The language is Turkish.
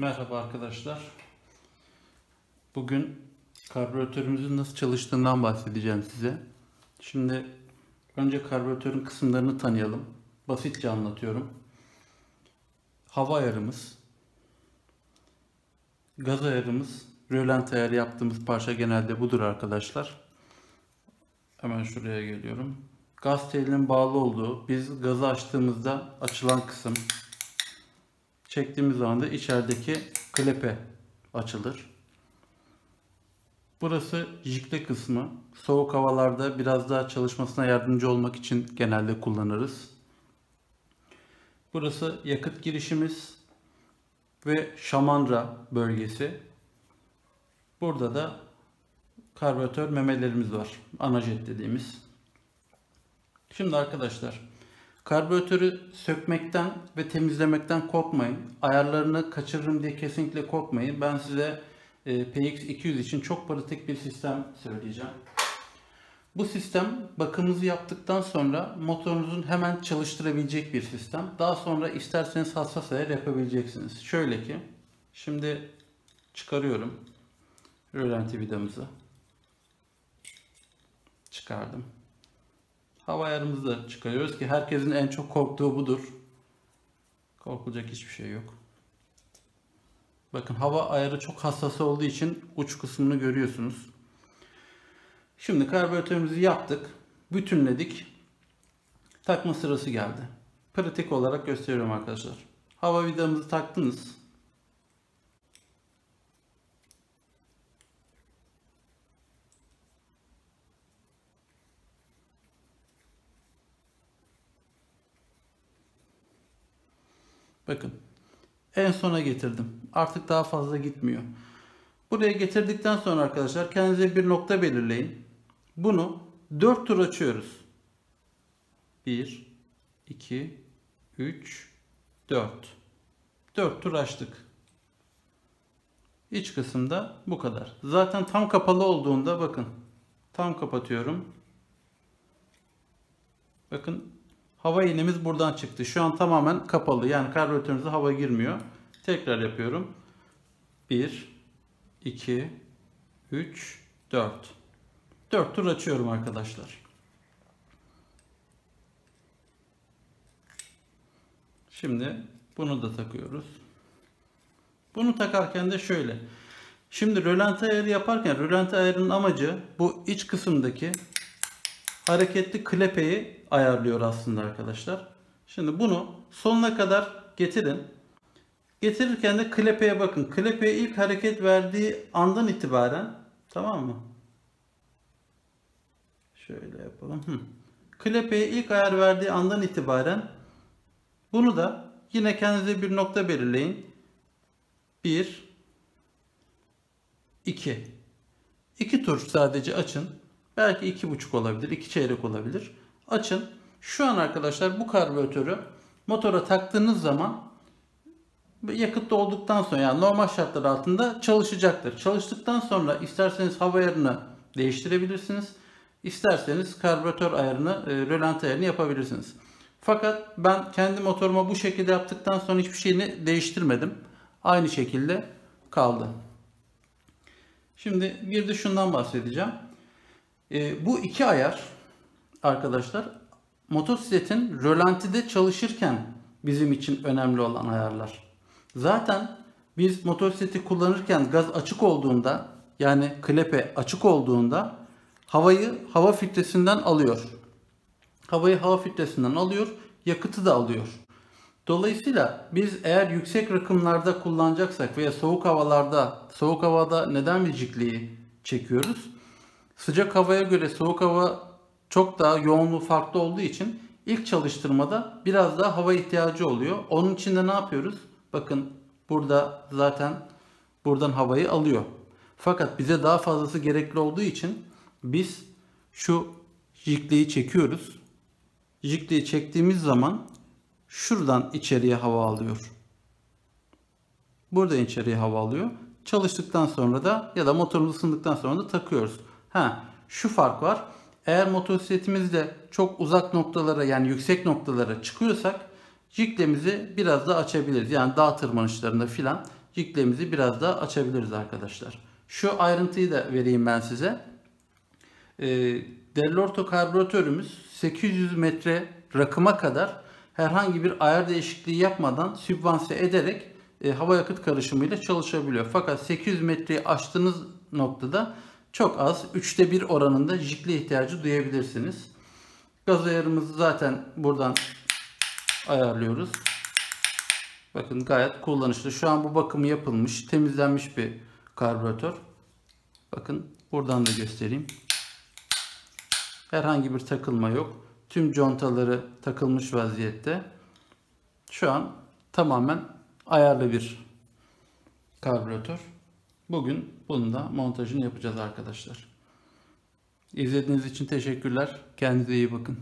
Merhaba arkadaşlar. Bugün karbüratörümüzün nasıl çalıştığından bahsedeceğim size. Şimdi önce karbüratörün kısımlarını tanıyalım. Basitçe anlatıyorum. Hava ayarımız, gaz ayarımız, rölanti ayarı yaptığımız parça genelde budur arkadaşlar. Hemen şuraya geliyorum. Gaz telinin bağlı olduğu, biz gazı açtığımızda açılan kısım. Çektiğimiz zaman da içerideki klepe açılır. Burası jikle kısmı. Soğuk havalarda biraz daha çalışmasına yardımcı olmak için genelde kullanırız. Burası yakıt girişimiz ve şamandıra bölgesi. Burada da karbüratör memelerimiz var. Ana jet dediğimiz. Şimdi arkadaşlar, karbüratörü sökmekten ve temizlemekten korkmayın. Ayarlarını kaçırırım diye kesinlikle korkmayın. Ben size PX200 için çok pratik bir sistem söyleyeceğim. Bu sistem bakımınızı yaptıktan sonra motorunuzun hemen çalıştırabilecek bir sistem. Daha sonra isterseniz hassas ayar yapabileceksiniz. Şöyle ki, şimdi çıkarıyorum rölanti vidamızı. Çıkardım. Hava ayarımızı da çıkarıyoruz ki herkesin en çok korktuğu budur. Korkulacak hiçbir şey yok. Bakın hava ayarı çok hassas olduğu için uç kısmını görüyorsunuz. Şimdi karbüratörümüzü yaptık. Bütünledik. Takma sırası geldi. Pratik olarak gösteriyorum arkadaşlar. Hava vidamızı taktınız. Bakın. En sona getirdim. Artık daha fazla gitmiyor. Buraya getirdikten sonra arkadaşlar kendinize bir nokta belirleyin. Bunu 4 tur açıyoruz. 1, 2, 3, 4. 4 tur açtık. İç kısımda bu kadar. Zaten tam kapalı olduğunda bakın. Tam kapatıyorum. Bakın hava iğnemiz buradan çıktı. Şu an tamamen kapalı. Yani karbüratörümüze hava girmiyor. Tekrar yapıyorum. 1, 2, 3, 4. 4 tur açıyorum arkadaşlar. Şimdi bunu da takıyoruz. Bunu takarken de şöyle. Şimdi rölanti ayarı yaparken rölanti ayarının amacı bu iç kısımdaki hareketli klepeyi ayarlıyor aslında arkadaşlar. Şimdi bunu sonuna kadar getirin. Getirirken de klepeye bakın. Klepeye ilk hareket verdiği andan itibaren, tamam mı? Şöyle yapalım. Klepeye ilk ayar verdiği andan itibaren bunu da yine kendinize bir nokta belirleyin. 1, 2. 2 tur sadece açın. Belki 2,5 olabilir, 2 çeyrek olabilir. Açın. Şu an arkadaşlar bu karbüratörü motora taktığınız zaman yakıt dolduktan sonra, yani normal şartlar altında çalışacaktır. Çalıştıktan sonra isterseniz hava ayarını değiştirebilirsiniz. İsterseniz karbüratör ayarını, rölanti ayarını yapabilirsiniz. Fakat ben kendi motoruma bu şekilde yaptıktan sonra hiçbir şeyini değiştirmedim. Aynı şekilde kaldı. Şimdi bir de şundan bahsedeceğim. Bu iki ayar arkadaşlar motosikletin rölantide çalışırken bizim için önemli olan ayarlar. Zaten biz motosikleti kullanırken gaz açık olduğunda, yani klepe açık olduğunda havayı hava filtresinden alıyor. Havayı hava filtresinden alıyor, yakıtı da alıyor. Dolayısıyla biz eğer yüksek rakımlarda kullanacaksak veya soğuk havada neden biricikliği çekiyoruz? Sıcak havaya göre soğuk hava çok daha yoğunluğu farklı olduğu için ilk çalıştırmada biraz daha hava ihtiyacı oluyor. Onun için de ne yapıyoruz? Bakın burada zaten buradan havayı alıyor. Fakat bize daha fazlası gerekli olduğu için biz şu jikliği çekiyoruz. Jikliği çektiğimiz zaman şuradan içeriye hava alıyor. Burada içeriye hava alıyor. Çalıştıktan sonra da ya da motorumuz ısındıktan sonra da takıyoruz. Şu fark var. Eğer motosikletimizde çok uzak noktalara, yani yüksek noktalara çıkıyorsak jiklemizi biraz daha açabiliriz. Yani dağ tırmanışlarında filan jiklerimizi biraz daha açabiliriz arkadaşlar. Şu ayrıntıyı da vereyim ben size. Dell'Orto karbüratörümüz 800 metre rakıma kadar herhangi bir ayar değişikliği yapmadan sübvanse ederek hava yakıt karışımıyla çalışabiliyor. Fakat 800 metreyi aştığınız noktada çok az 3'te 1 oranında jikle ihtiyacı duyabilirsiniz. Gaz ayarımızı zaten buradan ayarlıyoruz. Bakın gayet kullanışlı. Şu an bu bakımı yapılmış, temizlenmiş bir karbüratör. Bakın buradan da göstereyim. Herhangi bir takılma yok. Tüm contaları takılmış vaziyette. Şu an tamamen ayarlı bir karbüratör. Bugün bunun da montajını yapacağız arkadaşlar. İzlediğiniz için teşekkürler. Kendinize iyi bakın.